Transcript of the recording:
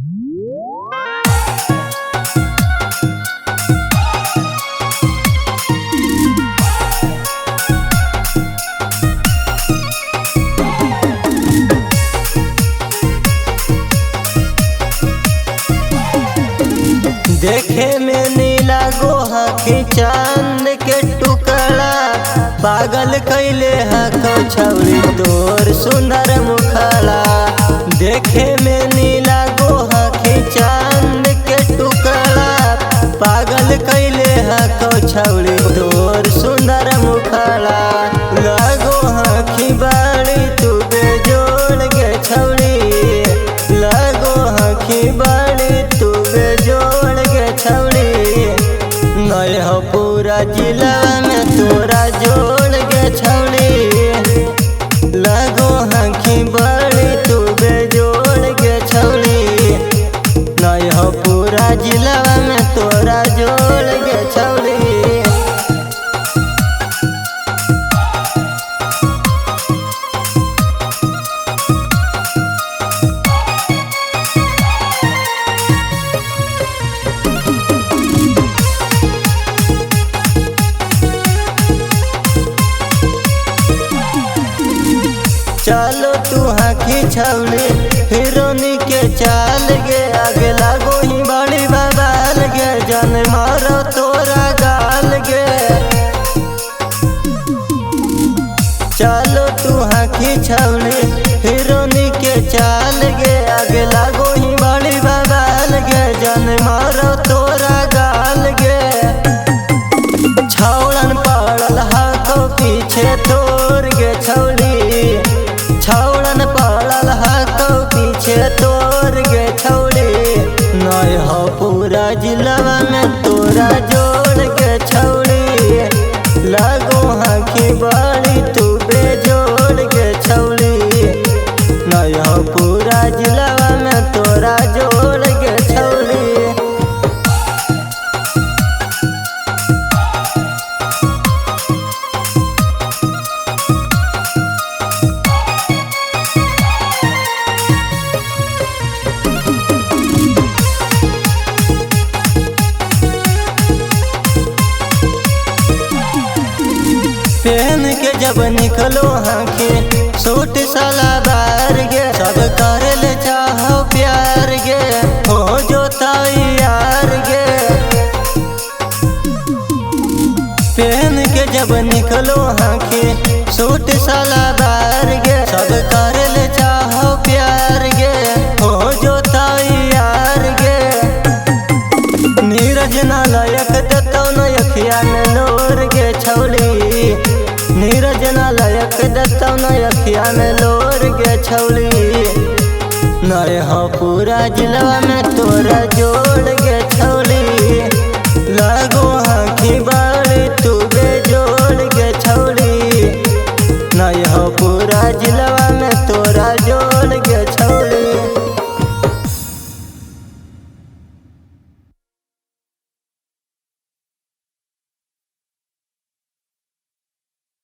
देखे में नीला गोहा के चांद के टुकड़ा पागल कैले हको छौरी तोर सुंदर मुखड़ा। देखे में नीला गोहा के चांद के टुकड़ा पागल कैले हको छौरी तोर सुंदर मुखड़ा। लगो हखी बाड़ी तू बेजोड़ गे छौरी, लगो हखी बाड़ी तू बेजोड़ गे छौरी। नय हो पूरा जिला में तोरा जोड़ गे छौरी, लगो हखी बाड़ी तू बेजोड़ गे छौरी। नय हो पूरा जिला में तोरा जोड़ गे छौरी। चलो तू हकी छौली हिरोनी के चाल गे, आगे लागो ही बड़ी बवाल गे, जन मारो तोरा गाल गे। चलो तू हकी छौली हिरोनी के चाल गे, आगे लागो ही बड़ी बवाल गे, जन मारो तोरा गाल गे। छौड़न पड़ल हको पीछे तोर गे छौली, छौड़न पड़ल हको पीछे तोर गे छौरी। नय हो पूरा जिलवा में तोरा जोड़ गे छौरी, लगो हकी बड़ी तू बेजोड़ गे छौरी। नय हो पूरा जिलवा में तोरा जोड़ गे छौरी। पहन के जब निकलो हके सूट सलवार गे, सब करे ले चाहो प्यार गे, हो जो तैयार गे। पहन के जब निकलो हके सूट सलवार गे, सब करे ले चाहो प्यार गे, हो जो तैयार गे। नीरज नालायक दत्तो नयखिया में लोर गे छौली, नीरज नालायक दत्तो नयखिया में लोर गे छौली। नय हो पूरा जिलवा में तोरा जोड़ गे छौली।